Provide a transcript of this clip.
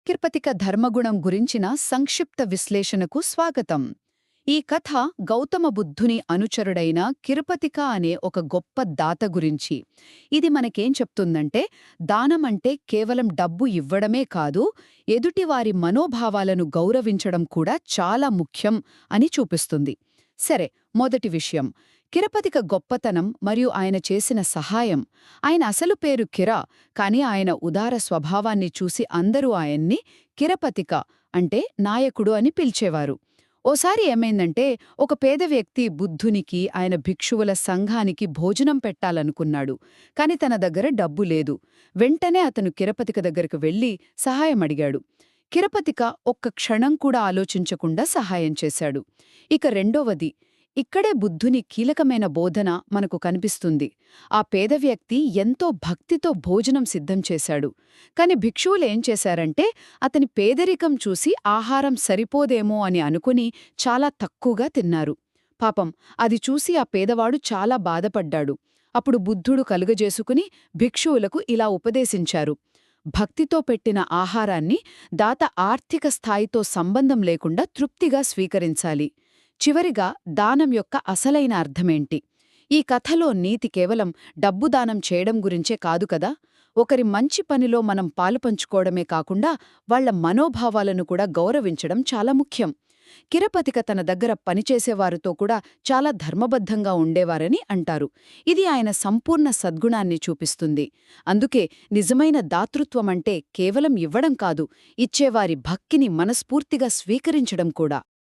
కిర్పతిక ధర్మగుణం గురించిన సంక్షిప్త విశ్లేషణకు స్వాగతం. ఈ కథ గౌతమ బుద్ధుని అనుచరుడైన కిరుపతిక అనే ఒక గొప్ప దాత గురించి. ఇది మనకేం చెప్తుందంటే, దానమంటే కేవలం డబ్బు ఇవ్వడమే కాదు, ఎదుటివారి మనోభావాలను గౌరవించడం కూడా చాలా ముఖ్యం అని చూపిస్తుంది. సరే, మొదటి విషయం కిరపతిక గొప్పతనం మరియు ఆయన చేసిన సహాయం. ఆయన అసలు పేరు కిర, కాని ఆయన ఉదార స్వభావాన్ని చూసి అందరూ ఆయన్ని కిరపతిక అంటే నాయకుడు అని పిలిచేవారు. ఓసారి ఏమైందంటే, ఒక పేద వ్యక్తి బుద్ధునికి, ఆయన భిక్షువుల సంఘానికి భోజనం పెట్టాలనుకున్నాడు. కాని తన దగ్గర డబ్బు లేదు. వెంటనే అతను కిరపతిక దగ్గరకు వెళ్లి సహాయం అడిగాడు. కిరపతిక ఒక్క క్షణం కూడా ఆలోచించకుండా సహాయం చేశాడు. ఇక రెండోవది, ఇక్కడే బుద్ధుని కీలకమైన బోధన మనకు కనిపిస్తుంది. ఆ పేద వ్యక్తి ఎంతో భక్తితో భోజనం సిద్ధం చేశాడు. కాని భిక్షువులేం చేశారంటే, అతని పేదరికం చూసి ఆహారం సరిపోదేమో అని అనుకుని చాలా తక్కువగా తిన్నారు. పాపం, అది చూసి ఆ పేదవాడు చాలా బాధపడ్డాడు. అప్పుడు బుద్ధుడు కలుగజేసుకుని భిక్షువులకు ఇలా ఉపదేశించారు: భక్తితో పెట్టిన ఆహారాన్ని దాత ఆర్థిక స్థాయితో సంబంధం లేకుండా తృప్తిగా స్వీకరించాలి. చివరిగా, దానం యొక్క అసలైన అర్థమేంటి? ఈ కథలో నీతి కేవలం డబ్బు దానం చేయడం గురించే కాదు కదా. ఒకరి మంచి పనిలో మనం పాలుపంచుకోవడమే కాకుండా వాళ్ల మనోభావాలను కూడా గౌరవించడం చాలా ముఖ్యం. కిరపతిక తన దగ్గర పనిచేసేవారితో కూడా చాలా ధర్మబద్ధంగా ఉండేవారని అంటారు. ఇది ఆయన సంపూర్ణ సద్గుణాన్ని చూపిస్తుంది. అందుకే నిజమైన దాతృత్వమంటే కేవలం ఇవ్వడం కాదు, ఇచ్చేవారి భక్తిని మనస్ఫూర్తిగా స్వీకరించడం కూడా.